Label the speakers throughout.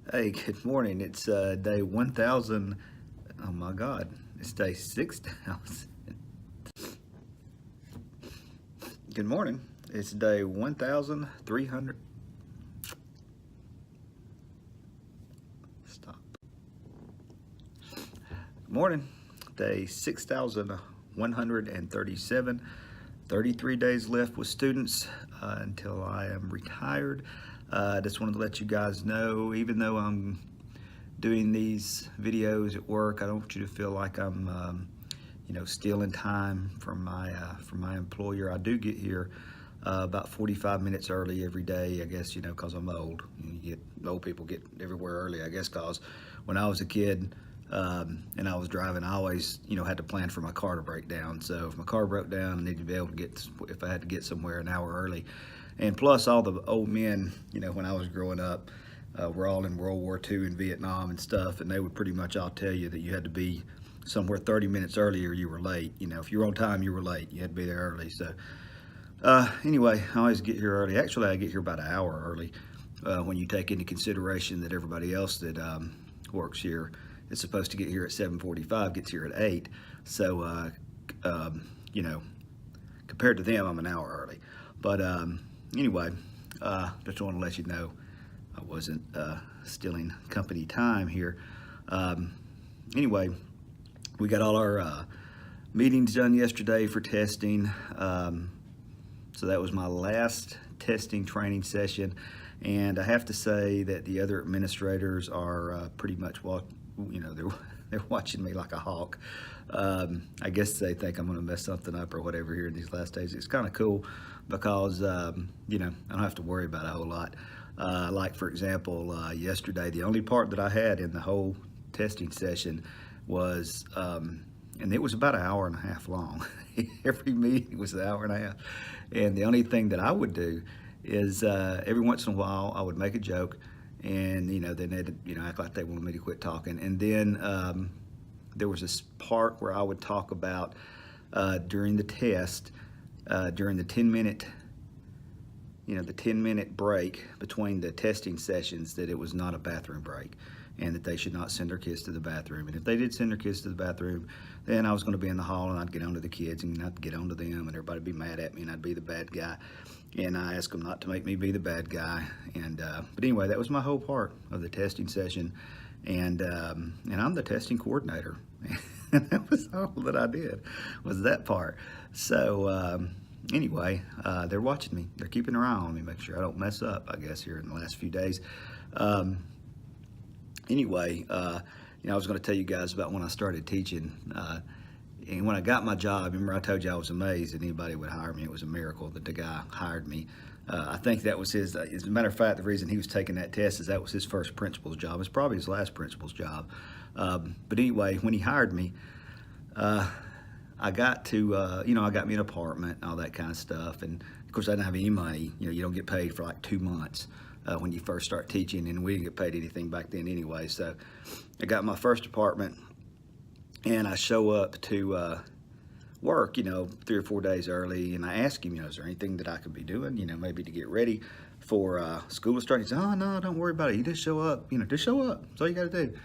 Speaker 1: Hey, good morning. It's day 1000. Oh my God, it's day 6000. Good morning. It's day 1300. Stop. Good morning. Day 6137. 33 days left with students until I am retired. I just wanted to let you guys know, even though I'm doing these videos at work, I don't want you to feel like I'm stealing time from my employer. I do get here about 45 minutes early every day, I guess, because I'm old. Old people get everywhere early, I guess, because when I was a kid and I was driving, I always, had to plan for my car to break down. So if my car broke down, I needed to be able to if I had to get somewhere an hour early. And plus all the old men, when I was growing up, were all in World War II and Vietnam and stuff, and they would pretty much all tell you that you had to be somewhere 30 minutes early or you were late. If you were on time, you were late. You had to be there early. So anyway, I always get here early. Actually, I get here about an hour early when you take into consideration that everybody else that works here is supposed to get here at 7:45, gets here at 8. So, you know, compared to them, I'm an hour early. But anyway, just want to let you know I wasn't stealing company time here. Anyway, we got all our meetings done yesterday for testing. So that was my last testing training session. And I have to say that the other administrators are pretty much, they're watching me like a hawk. I guess they think I'm going to mess something up or whatever here in these last days. It's kind of cool because, I don't have to worry about a whole lot. Like, for example, yesterday, the only part that I had in the whole testing session was, and it was about an hour and a half long. Every meeting was an hour and a half. And the only thing that I would do is every once in a while I would make a joke, and then they'd act like they wanted me to quit talking. And then there was this part where I would talk about during the test, during the 10-minute the 10-minute break between the testing sessions, that it was not a bathroom break and that they should not send their kids to the bathroom. And if they did send their kids to the bathroom, then I was going to be in the hall and I'd get on to the kids and I'd get on to them and everybody would be mad at me and I'd be the bad guy. And I asked them not to make me be the bad guy. And but anyway, that was my whole part of the testing session. And I'm the testing coordinator. And that was all that I did, was that part. So anyway, they're watching me. They're keeping their eye on me, make sure I don't mess up, I guess, here in the last few days. Anyway, I was going to tell you guys about when I started teaching. And when I got my job, remember I told you I was amazed that anybody would hire me. It was a miracle that the guy hired me. I think that was his, as a matter of fact, the reason he was taking that test is that was his first principal's job. It's probably his last principal's job. But anyway, when he hired me, I got to, I got me an apartment and all that kind of stuff. And of course, I didn't have any money. You don't get paid for like 2 months when you first start teaching, and we didn't get paid anything back then anyway. So I got my first apartment, and I show up to work, 3 or 4 days early, and I ask him, is there anything that I could be doing, maybe to get ready for school to start? He said, oh, no, don't worry about it. You just show up, just show up. That's all you got to do.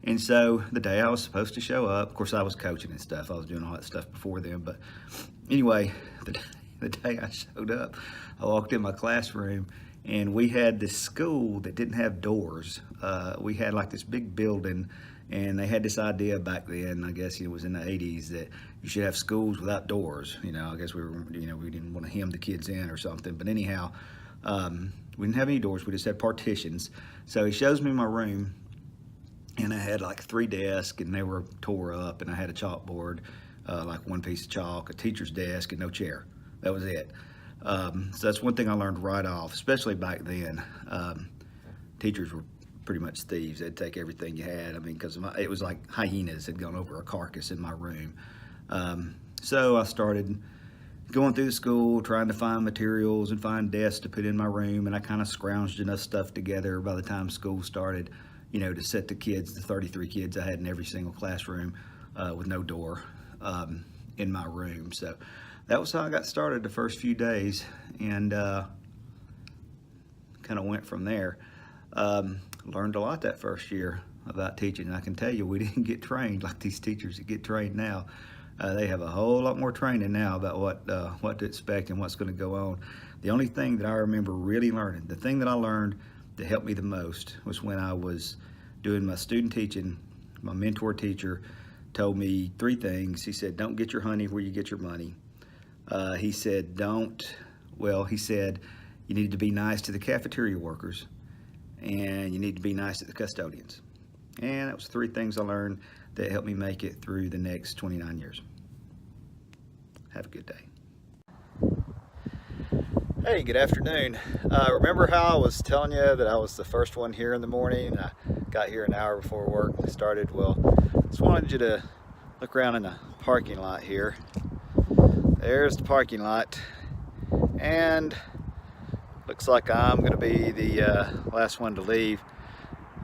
Speaker 1: And so the day I was supposed to show up, of course, I was coaching and stuff. I was doing all that stuff before then. But anyway, the day I showed up, I walked in my classroom, and we had this school that didn't have doors. We had like this big building, and they had this idea back then, I guess it was in the 80s, that you should have schools without doors. I guess we didn't want to hem the kids in or something. But anyhow, we didn't have any doors. We just had partitions. So he shows me my room, and I had like 3 desks, and they were tore up, and I had a chalkboard, like one piece of chalk, a teacher's desk, and no chair. That was it. So that's one thing I learned right off, especially back then. Teachers were pretty much thieves. They'd take everything you had. I mean, because it was like hyenas had gone over a carcass in my room. So I started going through the school, trying to find materials and find desks to put in my room, and I kind of scrounged enough stuff together by the time school started, to set the kids, the 33 kids I had in every single classroom with no door in my room. So that was how I got started the first few days, and kind of went from there. Learned a lot that first year about teaching. And I can tell you, we didn't get trained like these teachers that get trained now. They have a whole lot more training now about what to expect and what's going to go on. The only thing that I remember really learning, the thing that I learned that helped me the most, was when I was doing my student teaching. My mentor teacher told me 3 things. He said, don't get your honey where you get your money. He said, he said, you need to be nice to the cafeteria workers, and you need to be nice to the custodians. And that was 3 things I learned that helped me make it through the next 29 years. Have a good day. Hey, good afternoon. Remember how I was telling you that I was the first one here in the morning? I got here an hour before work started. Well, just wanted you to look around in the parking lot here. There's the parking lot, and looks like I'm going to be the last one to leave.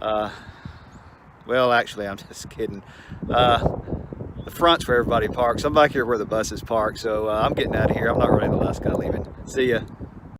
Speaker 1: Well, actually, I'm just kidding. The front's where everybody parks. I'm back here where the buses park, so I'm getting out of here. I'm not really the last guy leaving. See ya.